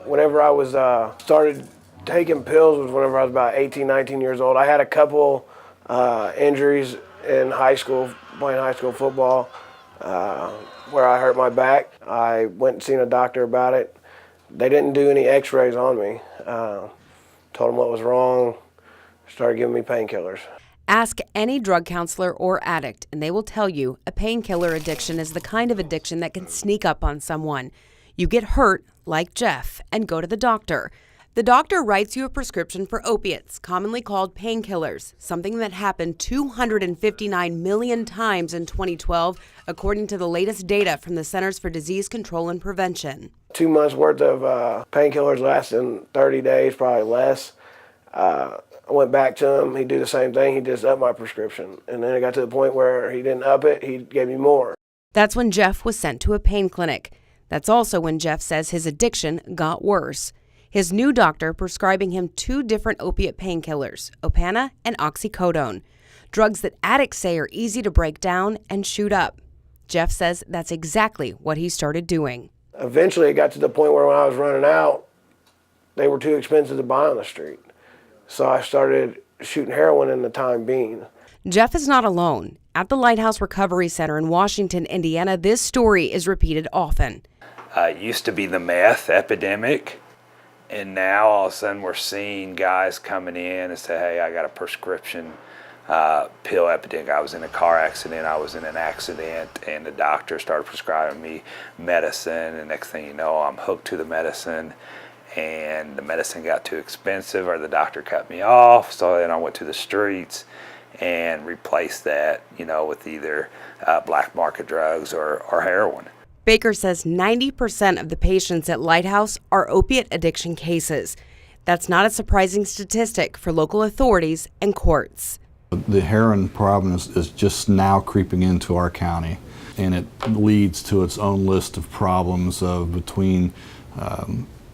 Whenever I was started taking pills was whenever I was about 18, 19 years old. I had a couple injuries in high school, playing high school football, where I hurt my back. I went and seen a doctor about it. They didn't do any x-rays on me. Told them what was wrong, started giving me painkillers. Ask any drug counselor or addict, and they will tell you a painkiller addiction is the kind of addiction that can sneak up on someone. You get hurt, like Jeff, and go to the doctor. The doctor writes you a prescription for opiates, commonly called painkillers, something that happened 259 million times in 2012, according to the latest data from the Centers for Disease Control and Prevention. 2 months worth of painkillers lasting 30 days, probably less. I went back to him. He'd do the same thing. He just upped my prescription. And then it got to the point where he didn't up it. He gave me more. That's when Jeff was sent to a pain clinic. That's also when Jeff says his addiction got worse. His new doctor prescribing him 2 different opiate painkillers, Opana and oxycodone, drugs that addicts say are easy to break down and shoot up. Jeff says that's exactly what he started doing. Eventually it got to the point where when I was running out, they were too expensive to buy on the street. So I started shooting heroin in the time being. Jeff is not alone. At the Lighthouse Recovery Center in Washington, Indiana, this story is repeated often. It used to be the meth epidemic, and now all of a sudden we're seeing guys coming in and say, hey, I got a prescription pill epidemic. I was in a car accident, I was in an accident, and the doctor started prescribing me medicine, and next thing you know, I'm hooked to the medicine. And the medicine got too expensive, or the doctor cut me off, so then I went to the streets and replaced that, with either black market drugs or heroin. Baker says 90% of the patients at Lighthouse are opiate addiction cases. That's not a surprising statistic for local authorities and courts. The heroin problem is just now creeping into our county, and it leads to its own list of problems between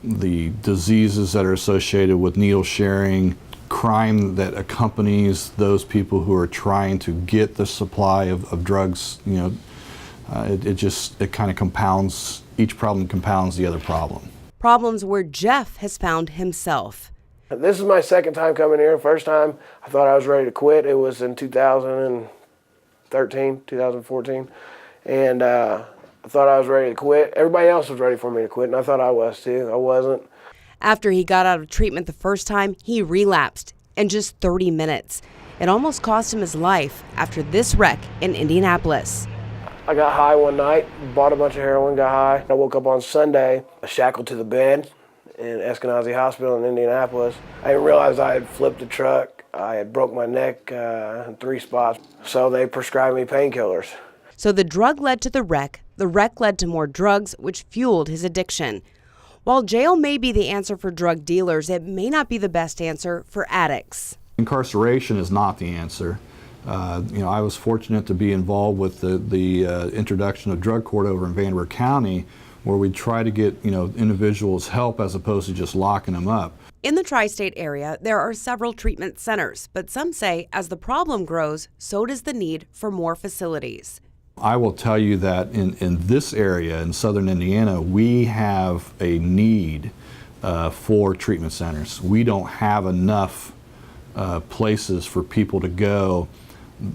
the diseases that are associated with needle sharing, crime that accompanies those people who are trying to get the supply of drugs. It kind of compounds, each problem compounds the other problem. Problems where Jeff has found himself. This is my second time coming here. First time I thought I was ready to quit. It was in 2013, 2014. And I thought I was ready to quit. Everybody else was ready for me to quit, and I thought I was too. I wasn't. After he got out of treatment the first time, he relapsed in just 30 minutes. It almost cost him his life after this wreck in Indianapolis. I got high one night, bought a bunch of heroin, got high. I woke up on Sunday, shackled to the bed in Eskenazi Hospital in Indianapolis. I didn't realize I had flipped the truck. I had broke my neck in 3 spots, so they prescribed me painkillers. So the drug led to the wreck led to more drugs, which fueled his addiction. While jail may be the answer for drug dealers, it may not be the best answer for addicts. Incarceration is not the answer. I was fortunate to be involved with the introduction of drug court over in Vanderbilt County, where we try to get individuals help as opposed to just locking them up. In the tri-state area, there are several treatment centers, but some say as the problem grows, so does the need for more facilities. I will tell you that in this area, in southern Indiana, we have a need for treatment centers. We don't have enough places for people to go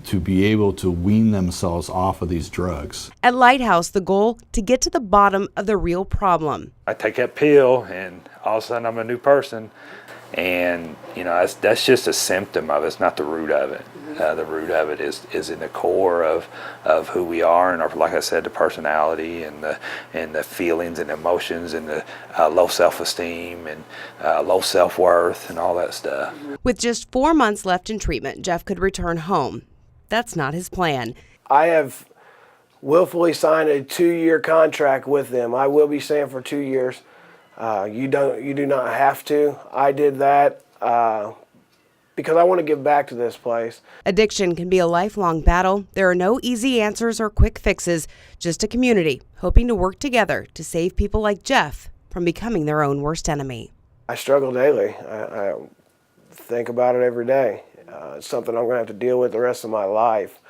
to be able to wean themselves off of these drugs. At Lighthouse, the goal to get to the bottom of the real problem. I take that pill, and all of a sudden I'm a new person. And that's just a symptom of it. It's not the root of it. The root of it is in the core of who we are, and like I said, the personality and the feelings and emotions and the low self-esteem and low self-worth and all that stuff. With just 4 months left in treatment, Jeff could return home. That's not his plan. I have willfully signed a 2-year contract with them. I will be staying for 2 years. You do not have to. I did that because I want to give back to this place. Addiction can be a lifelong battle. There are no easy answers or quick fixes, just a community hoping to work together to save people like Jeff from becoming their own worst enemy. I struggle daily. I think about it every day. It's something I'm going to have to deal with the rest of my life.